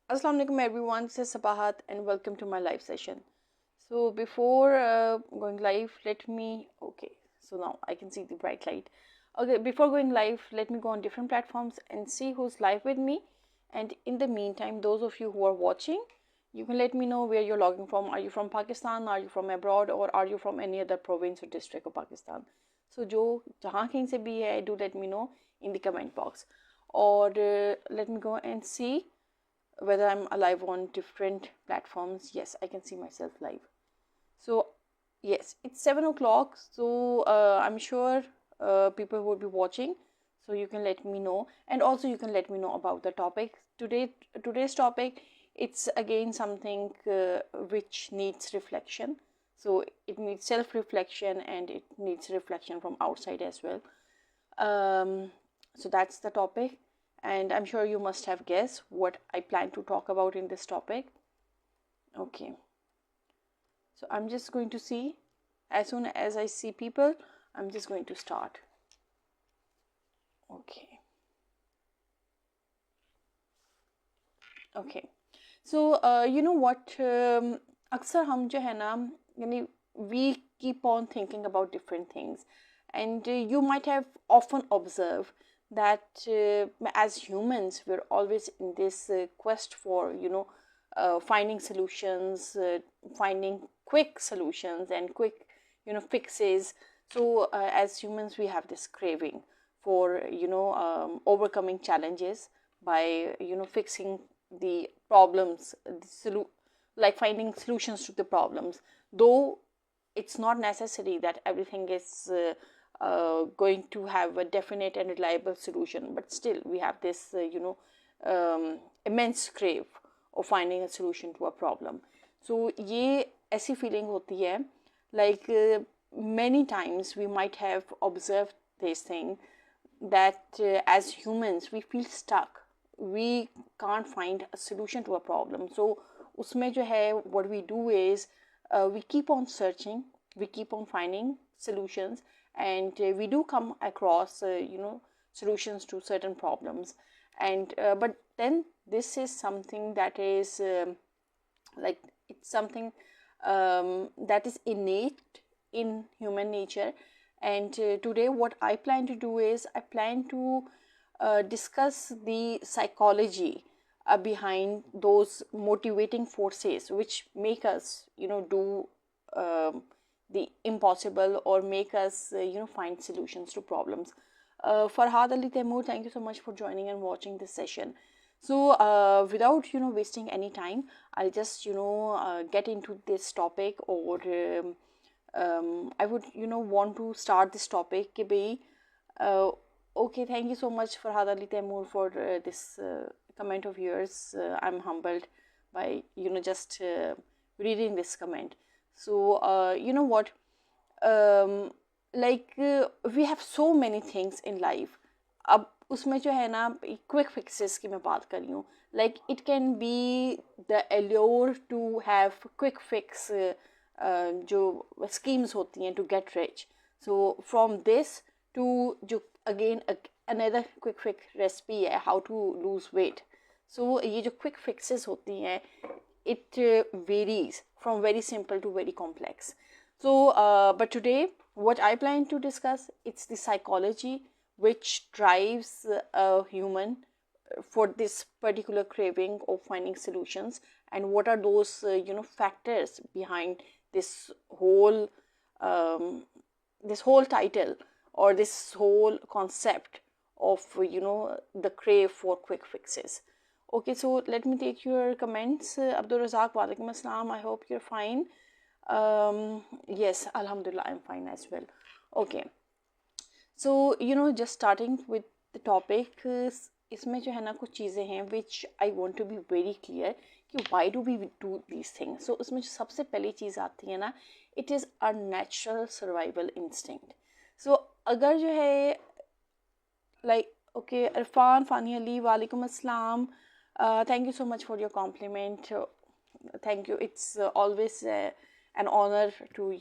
Assalamu alaikum everyone, this is Sabahat and welcome to my live session. So before going live, so now I can see the bright light. Okay, before going live, let me go on different platforms and see who's live with me. And in the meantime, those of you who are watching, you can let me know where you're logging from. Are you from Pakistan? Are you from abroad? Or are you from any other province or district of Pakistan? So जो जहाँ कहीं से भी है, do let me know in the comment box. Or let me go and see whether I'm alive on different platforms. Yes, I can see myself live. So yes, it's 7 o'clock. So I'm sure people will be watching. So you can let me know, and also you can let me know about the topic today. Today's topic, it's again something which needs reflection. So it needs self-reflection and it needs reflection from outside as well. So that's the topic, and I'm sure you must have guessed what I plan to talk about in this topic. Okay, so I'm just going to see, as soon as I see people, I'm just going to start. Okay, so you know what, अक्सर हम जो है ना, यानी we keep on thinking about different things, and you might have often observed that as humans we're always in this quest for finding solutions, finding quick solutions and quick fixes. So as humans we have this craving for overcoming challenges by fixing the problems, like finding solutions to the problems, though it's not necessary that everything is going to have a definite and reliable solution, but still we have this immense crave of finding a solution to a problem. So ये ऐसी feeling होती है, like many times we might have observed this thing, that as humans we feel stuck, we can't find a solution to a problem. So उसमें जो है, what we do is we keep on searching, we keep on finding solutions, and we do come across solutions to certain problems, and but then this is something that is like it's something that is innate in human nature. And today what I plan to do is I plan to discuss the psychology behind those motivating forces which make us do the impossible, or make us find solutions to problems. Farhad Ali Taimur, thank you so much for joining and watching this session. So without wasting any time, I'll just get into this topic, or I would want to start this topic कि भाई okay, thank you so much Farhad Ali Taimur for this comment of yours. I'm humbled by just reading this comment. So you know what, like we have so many things in life. अब उसमें जो है ना, quick fixes की मैं बात कर रही हूँ. Like it can be the allure to have quick fix जो schemes होती हैं to get rich. So from this to जो again another quick fix recipe है how to lose weight. So ये जो quick fixes होती हैं, it varies from very simple to very complex. So but today what I plan to discuss, it's the psychology which drives a human for this particular craving of finding solutions, and what are those factors behind this whole title, or this whole concept of the crave for quick fixes. Okay, so let me take your comments. Abdul Razak, walaikum assalam. I hope you're fine. Yes, alhamdulillah, I'm fine as well. Okay, so just starting with the topic, इसमें जो है ना कुछ चीज़ें हैं which I want to be very clear कि why do we do these things. So उसमें जो सबसे पहली चीज़ आती है ना, it is our natural survival instinct. So अगर जो है like okay, Irfan Fani Ali, walaikum assalam. Thank you so much for your compliment. Thank you. It's always an honor to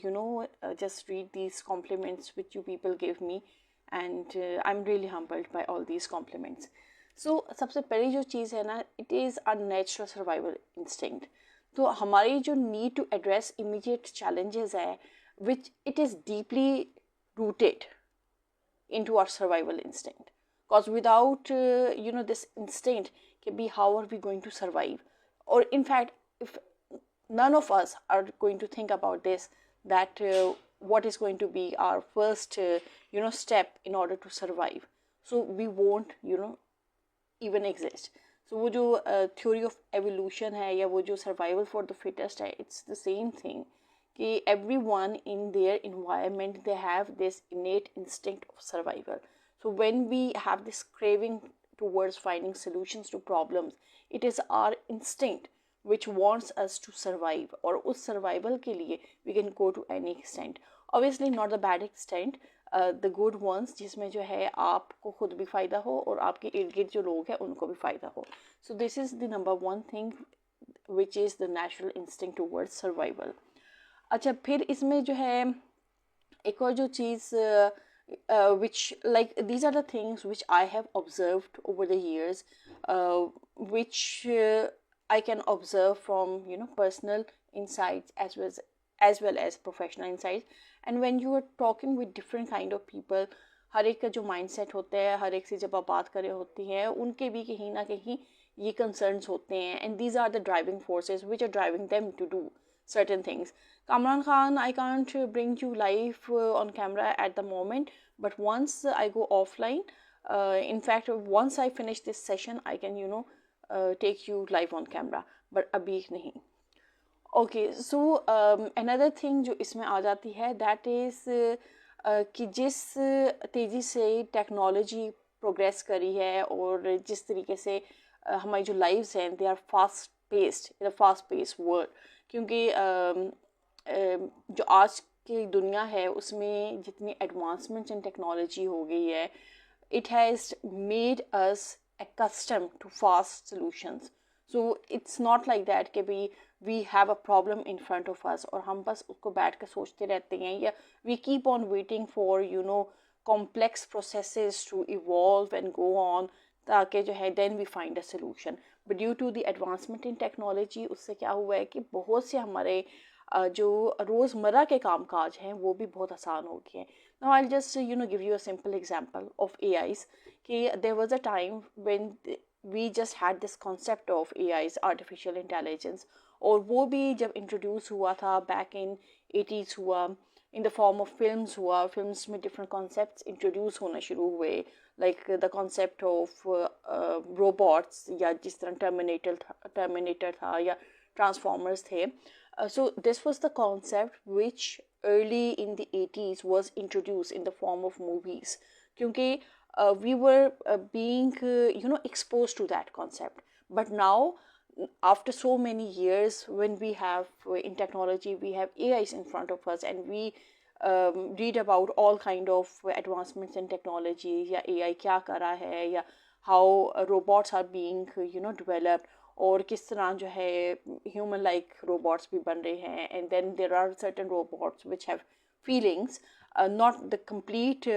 just read these compliments which you people give me, and I'm really humbled by all these compliments. सो सबसे पहली जो चीज़ है ना, it is a natural survival instinct. तो हमारी जो need to address immediate challenges है, which it is deeply rooted into our survival instinct, because without this instinct can be how are we going to survive, or in fact if none of us are going to think about this, that what is going to be our first step in order to survive, so we won't even exist. So वो जो theory of evolution है या वो जो survival for the fittest है, it's the same thing कि everyone in their environment they have this innate instinct of survival. So when we have this craving towards finding solutions to problems, it is our instinct which wants us to survive, और उस survival के लिए we can go to any extent, obviously not the bad extent, the good ones जिसमें जो है आपको खुद भी फ़ायदा हो और आपके इर्द गिर्द जो लोग हैं उनको भी फ़ायदा हो. So this is the number one thing which is the natural instinct towards survival. अच्छा, फिर इसमें जो है एक और जो चीज़ which like these are the things which I have observed over the years, which I can observe from personal insights as well as professional insights. And when you are talking with different kind of people, हर एक का जो mindset होता है, हर एक से जब आप बात कर रहे होती हैं, उनके भी कहीं ना कहीं ये concerns होते हैं, and these are the driving forces which are driving them to do certain things. Kamran Khan, I can't bring you live on camera at the moment, but once I go offline, in fact once I finish this session I can take you live on camera, but abhi nahi. Okay, so another thing जो इसमें आ जाती है, that is कि जिस तेज़ी से technology progress करी है और जिस तरीके से हमारी जो लाइव्स हैं they are fast paced in a fast paced world, क्योंकि जो आज की दुनिया है उसमें जितनी एडवांसमेंट्स इन टेक्नोलॉजी हो गई है, it has made us accustomed to fast solutions. So it's not like that कि भी we have a problem in front of us और हम बस उसको बैठ कर सोचते रहते हैं, या we keep on waiting for complex processes to evolve and go on ताकि जो है then we find a solution. But due to the advancement in technology, उससे क्या हुआ है कि बहुत से हमारे जो रोज़मर्रा के कामकाज हैं वो भी बहुत आसान हो गए हैं. Now I'll just give you a simple example of AIs कि there was a time when we just had this concept of AIs, artificial intelligence, और वो भी जब introduce हुआ था back in 80s हुआ, in the form of films हुआ, films में different concepts introduce होना शुरू हुए, like the concept of robots, या जिस तरह Terminator था या Transformers थे. So this was the concept which early in the 80s was introduced in the form of movies, क्योंकि we were being exposed to that concept. But now after so many years, when we have in technology we have AIs in front of us, and we read about all kind of advancements in technology, या AI क्या कर रहा है, या how robots are being developed, और किस तरह जो है human like robots भी बन रहे हैं. And then there are certain robots which have feelings, not the complete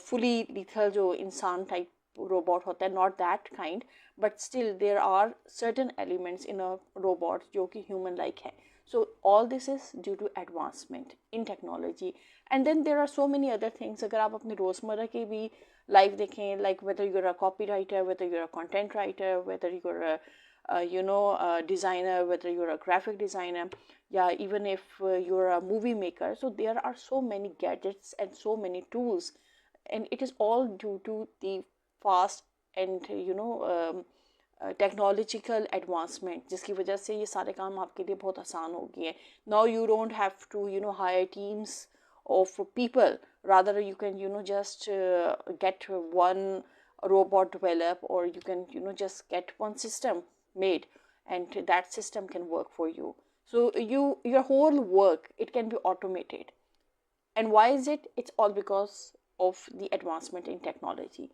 fully lethal जो इंसान type robot होता है, not that kind, but still there are certain elements in a robot जो कि human like है. So all this is due to advancement in technology. And then there are so many other things. अगर आप अपने रोज़मर्रा की भी life देखें, like whether you're a copywriter, whether you're a content writer, whether you're a designer, whether you're a graphic designer, yeah, even if you're a movie maker. So there are so many gadgets and so many tools, and it is all due to the fast and technological advancement, जिसकी वजह से ये सारे काम आपके लिए बहुत आसान हो गए हैं. Now you don't have to hire teams of people, rather you can just get one robot develop, or you can just get one system made, and that system can work for you. So your whole work, it can be automated. And why is it? It's all because of the advancement in technology.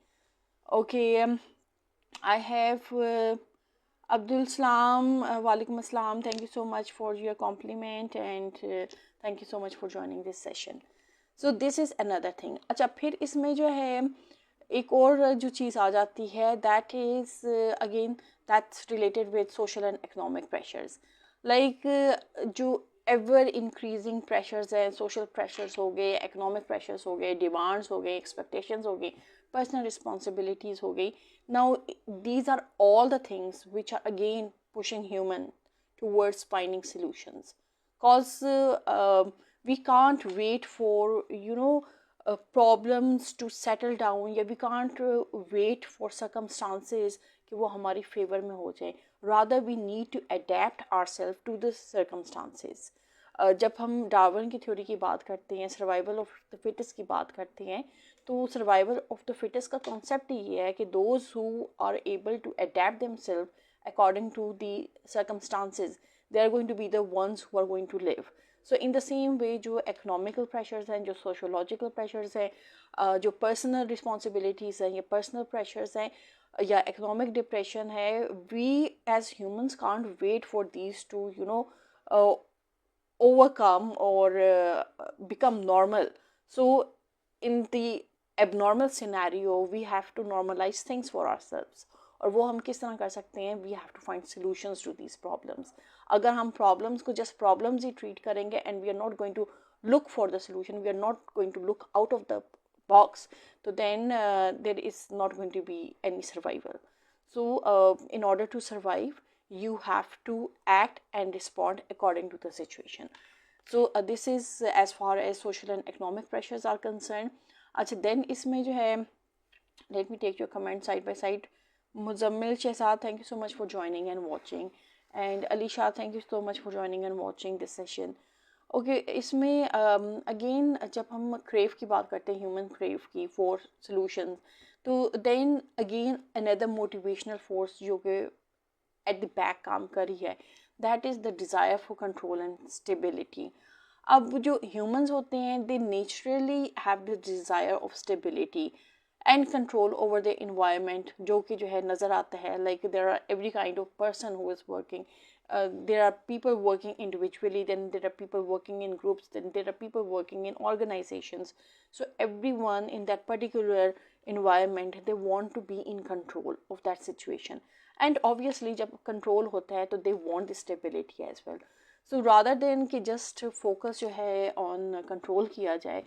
Okay, I have Abdul Salam. Walaikum Assalam. Thank you so much for your compliment, and thank you so much for joining this session. So this is another thing. अच्छा, फिर इसमें जो है एक और जो चीज़ आ जाती है that is again that's related with social and economic pressures, like जो एवर इंक्रीजिंग प्रेशर्स हैं, सोशल प्रेशर्स हो गए, इकोनॉमिक प्रेशर्स हो गए, डिमांड्स हो गए, एक्सपेक्टेशंस हो गई, personal responsibilities हो गई. Now these are all the things which are again pushing human towards finding solutions, cause we can't wait for problems to settle down, या we can't wait for circumstances कि वो हमारी favour में हो जाए. rather we need to adapt ourselves to the circumstances. जब हम Darwin की थ्योरी की बात करते हैं, सर्वाइवल ऑफ द फिटेस्ट की बात करते हैं, तो सर्वाइवल ऑफ द फिटेस्ट का कॉन्सेप्ट ये है कि those who are able to adapt themselves according to the circumstances, they are going to be the ones who are going to live. So in the same way जो economical pressures हैं, जो sociological pressures हैं, जो personal responsibilities हैं या personal pressures हैं या economic depression है, we as humans can't wait for these to overcome or become normal. So in the abnormal scenario we have to normalize things for ourselves. और वो हम किस तरह कर सकते हैं? We have to find solutions to these problems. अगर हम problems को just problems ही treat करेंगे and we are not going to look for the solution, we are not going to look out of the box, so then there is not going to be any survival. So in order to survive, you have to act and respond according to the situation. So this is as far as social and economic pressures are concerned. अच्छा, then इसमें जो है, let me take your comment side by side. Muzammil Shehzad, thank you so much for joining and watching, and Alisha, thank you so much for joining and watching this session. Okay, इसमें again जब हम crave की बात करते हैं, human crave की for solutions, तो then again another motivational force जो कि at the back काम कर रही है, that is the desire for control and stability. अब जो humans होते हैं, they naturally have the desire of stability and control over the environment, जो कि जो है नज़र आता है, like there are every kind of person who is working. There are people working individually, then there are people working in groups, then there are people working in organizations. So everyone in that particular environment, they want to be in control of that situation. And obviously जब control होता है तो they want the stability as well. So rather than कि just focus जो है on control किया जाए,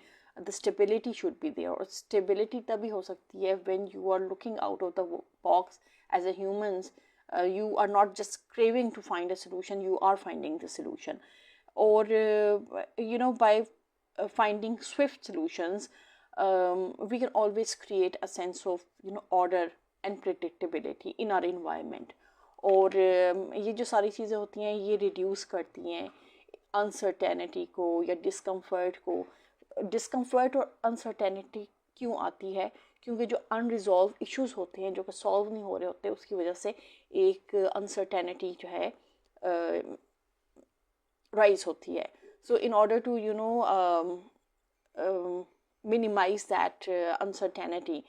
the stability should be there. और stability तभी हो सकती है when you are looking out of the box as a humans. You are not just craving to find a solution, you are finding the solution. Or by finding swift solutions, we can always create a sense of order and predictability in our environment. और ये जो सारी चीज़ें होती हैं, ये reduce करती हैं अनसर्टेनिटी को या डिस्कम्फर्ट को. डिस्कम्फर्ट और अनसर्टेनिटी क्यों आती है? क्योंकि जो अनरिजॉल्व इश्यूज होते हैं, जो कि सॉल्व नहीं हो रहे होते, उसकी वजह से एक अनसर्टेनिटी जो है राइज होती है. So in order to minimize that uncertainty,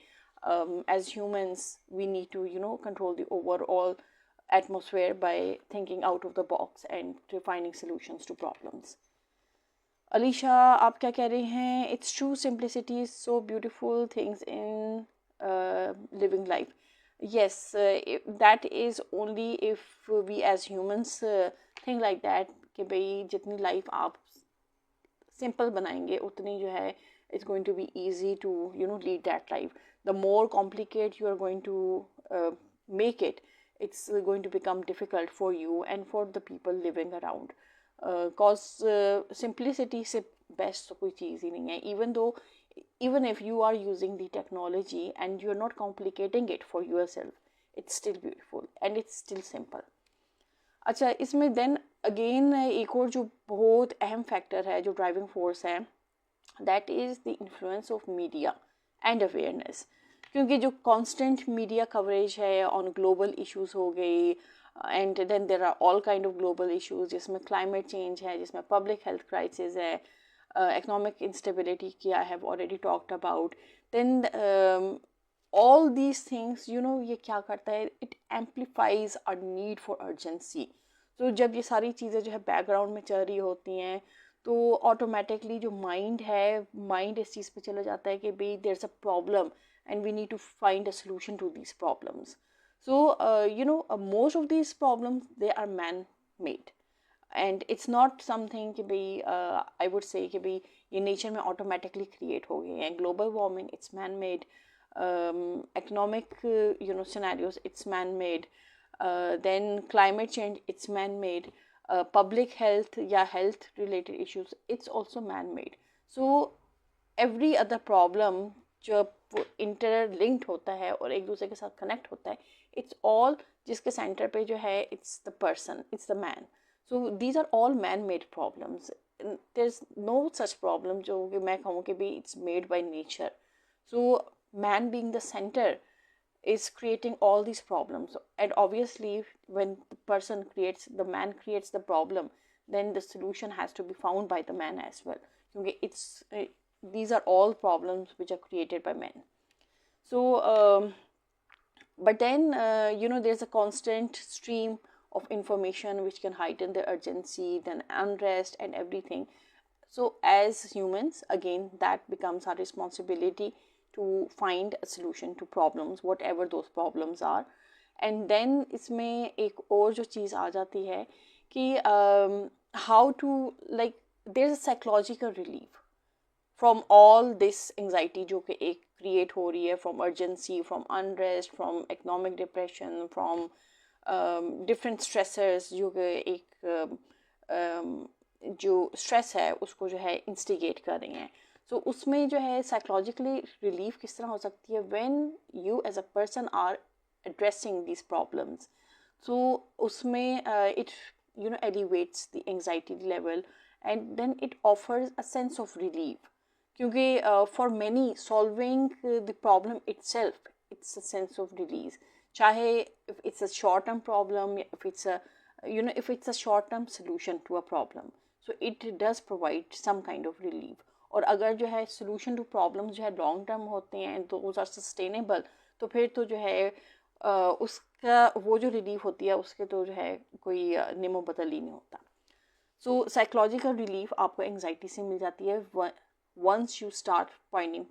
as humans we need to control the overall atmosphere by thinking out of the box and to finding solutions to problems. Alisha, आप क्या कह रहे हैं? It's true, simplicity is so beautiful things in living life. Yes, that is only if we as humans think like that कि भाई जितनी life आप simple बनाएंगे उतनी जो है it's going to be easy to lead that life. The more complicated you are going to make it, it's going to become difficult for you and for the people living around. Cause simplicity से best कोई चीज़ ही नहीं है. Even if you are using the technology and you are not complicating it for yourself, it's still beautiful and it's still simple. अच्छा, इसमें then again एक और जो बहुत अहम फैक्टर है, जो ड्राइविंग फोर्स है, that is the influence of media and awareness. क्योंकि जो constant media coverage है on global issues हो गई, and then there are all kind of global issues जिसमें climate change है, जिसमें public health crisis है, economic instability की I have already talked about. Then all these things ये क्या करता है, it amplifies our need for urgency. So जब ये सारी चीज़ें जो है background में चल रही होती हैं, तो ऑटोमेटिकली जो माइंड है, माइंड इस चीज़ पे चला जाता है कि भाई there is a problem and we need to find a solution to these problems. So most of these problems, they are man made, and it's not something कि भाई I would say कि भाई ये nature में automatically create हो गए हैं. Global warming, it's man made. Economic scenarios, it's man made. Then climate change, it's man made. Public health या health related issues, it's also man made. So every other problem जब वो interlinked होता है और एक दूसरे के साथ connect होता है, it's all जिसके center पे जो है, it's the person, it's the man. So these are all man-made problems. There's no such problem जो कि मैं कहूँ कि भी it's made by nature. So man being the center is creating all these problems. And obviously when the man creates the problem, then the solution has to be found by the man as well. Okay, these are all problems which are created by men. So but then there's a constant stream of information which can heighten the urgency, then unrest and everything. So as humans, again, that becomes our responsibility to find a solution to problems, whatever those problems are. And then इसमें एक और जो चीज़ आ जाती है कि how to, like, there's a psychological relief from all this anxiety जो कि एक create हो रही है, from urgency, from unrest, from economic depression, from different stressors जो कि एक जो stress है उसको जो है instigate कर रही हैं. So उसमें जो है psychologically relief किस तरह हो सकती है when you as a person are addressing these problems. So उसमें it elevates the anxiety level, and then it offers a sense of relief. क्योंकि for many, solving the problem itself, it's a sense of release. चाहे if it's a short-term problem, if it's a short-term solution to a problem, so it does provide some kind of relief. और अगर जो है solution to problems जो है long-term होते हैं and those are sustainable, तो फिर तो जो है उसका वो जो relief होती है उसके तो जो है कोई निमो बदल ही नहीं होता. So psychological relief आपको anxiety से मिल जाती है once you start finding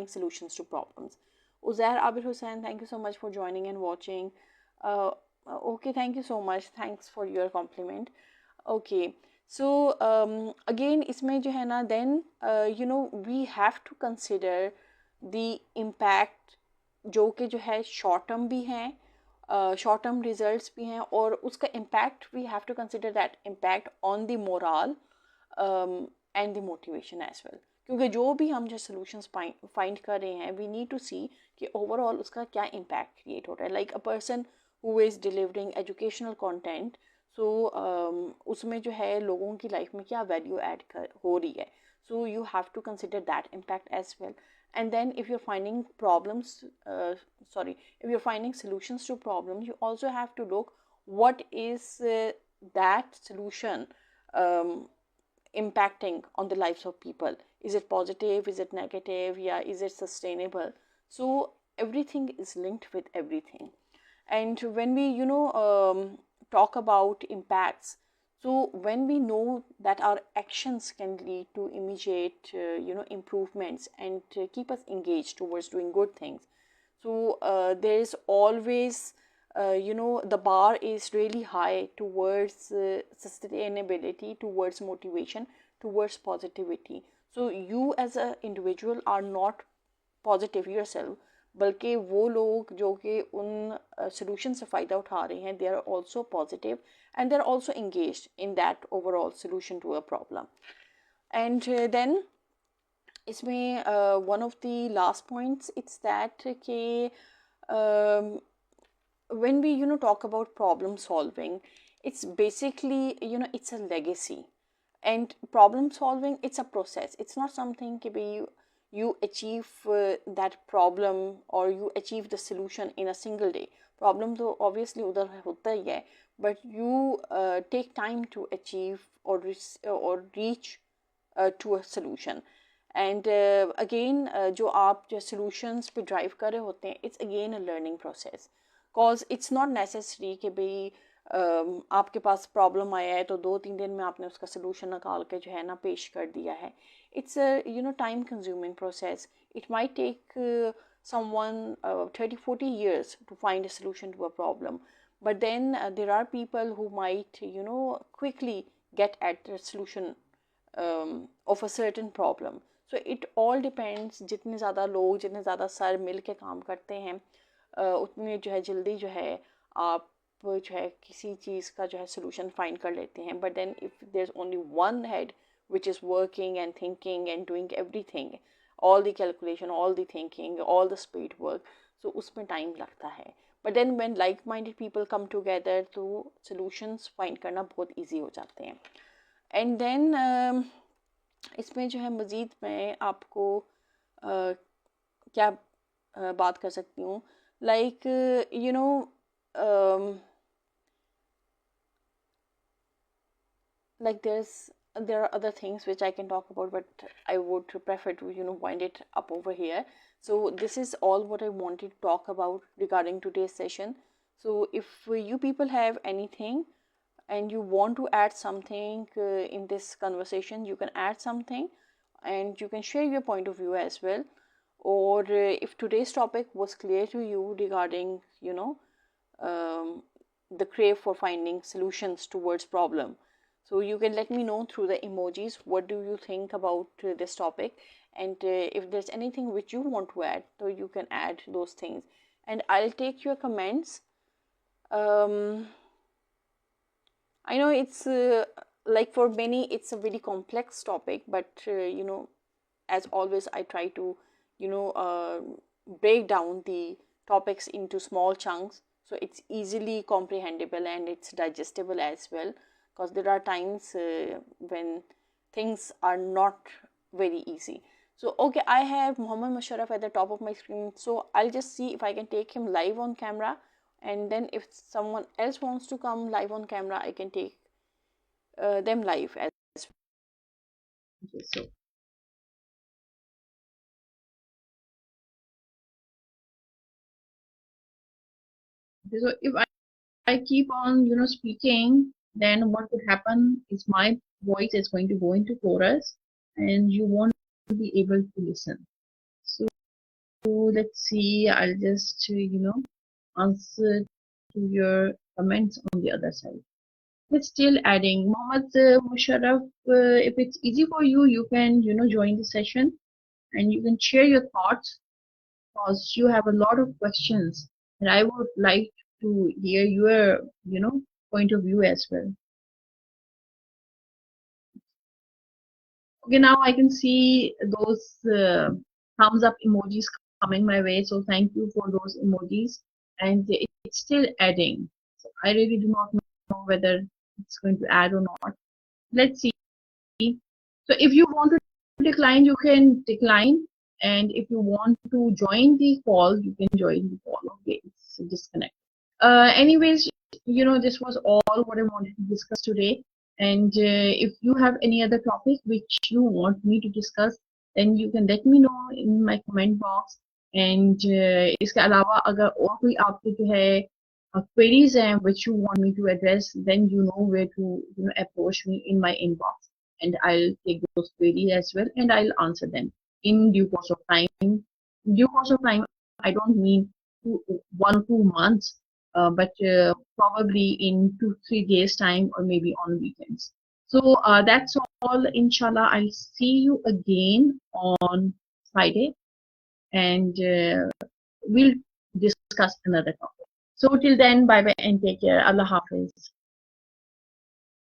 solutions to problems. Uzair Abir Hussain, thank you so much for joining and watching. Okay, thank you so much. Thanks for your compliment. Okay, so again, इसमें जो है ना, then we have to consider the impact जो कि जो है short term भी हैं, short term results भी हैं, और उसका impact, we have to consider that impact on the morale and the motivation as well. क्योंकि जो भी हम जो solutions find कर रहे हैं, we need to see कि overall उसका क्या impact create हो रहा है. Like a person who is delivering educational content, so उसमें जो है लोगों की life में क्या value add हो रही है. So you have to consider that impact as well. And then if you're finding solutions to problems, you also have to look what is that solution impacting on the lives of people. Is it positive? Is it negative? Yeah, is it sustainable? So everything is linked with everything. And when we talk about impacts, so when we know that our actions can lead to immediate improvements and keep us engaged towards doing good things, so there is always the bar is really high towards sustainability, towards motivation, towards positivity. So you as an individual are not positive yourself, बल्कि वो लोग जो कि उन solution से फ़ायदा उठा रहे हैं, they are also positive and they are also engaged in that overall solution to a problem. And then इसमें one of the last points, it's that कि when we talk about problem solving, it's basically it's a legacy, and problem solving, it's a process. It's not something कि you achieve that problem or you achieve the solution in a single day. Problem तो obviously उधर होता ही है, but you take time to achieve or reach to a solution. And again जो आप जो solutions पे drive कर रहे होते हैं, it's again a learning process. Cause it's not necessary कि भाई आपके पास प्रॉब्लम आया है तो 2-3 दिन में आपने उसका सोल्यूशन निकाल के जो है ना पेश कर दिया है. It's a time consuming process. It might take someone 30-40 years to find a solution to a problem, but then there are people who might quickly get at the solution of a certain problem. So it all depends. जितने ज़्यादा लोग, जितने ज़्यादा sir मिल के काम करते हैं, उतने जो है जल्दी जो है आप जो है किसी चीज़ का जो है सोल्यूशन फाइंड कर लेते हैं. But then if there is only one head which is working and thinking and doing everything, all the calculation, all the thinking, all the speed work, so उसमें time लगता है. But then when like-minded people come together तो solutions find करना बहुत easy हो जाते हैं. And then इसमें जो है मज़ीद मैं आपको क्या बात कर सकती हूँ, like like there are other things which I can talk about, but I would prefer to wind it up over here. So this is all what I wanted to talk about regarding today's session. So if you people have anything and you want to add something in this conversation, you can add something and you can share your point of view as well. Or if today's topic was clear to you regarding the crave for finding solutions towards problem, so you can let me know through the emojis what do you think about this topic, and if there's anything which you want to add, so you can add those things and I'll take your comments. I know it's like for many it's a very complex topic, but as always I try to break down the topics into small chunks so it's easily comprehensible and it's digestible as well, because there are times when things are not very easy. So okay, I have Muhammad Musharraf at the top of my screen, so I'll just see if I can take him live on camera, and then if someone else wants to come live on camera I can take them live as well. Okay, so if I keep on speaking, then what would happen is my voice is going to go into chorus and you won't be able to listen. So let's see, I'll just answer to your comments on the other side. It's still adding. Mohammed Musharraf, if it's easy for you, you can join the session and you can share your thoughts, because you have a lot of questions and I would like to hear your point of view as well. Okay, now I can see those thumbs up emojis coming my way, so thank you for those emojis, and it's still adding, so I really do not know whether it's going to add or not. Let's see. So if you want to decline, you can decline, and if you want to join the call, you can join the call. Okay, it's disconnect. Anyways, this was all what I wanted to discuss today. And if you have any other topic which you want me to discuss, then you can let me know in my comment box. And इसके अलावा अगर और कोई आपके जो है queries हैं which you want me to address, then you know where to approach me in my inbox, and I'll take those queries as well and I'll answer them in due course of time. In due course of time, I don't mean 1-2 months, but probably in 2-3 days time or maybe on weekends. So that's all. Inshallah, I'll see you again on Friday, and we'll discuss another topic. So till then, bye bye and take care. Allah Hafiz.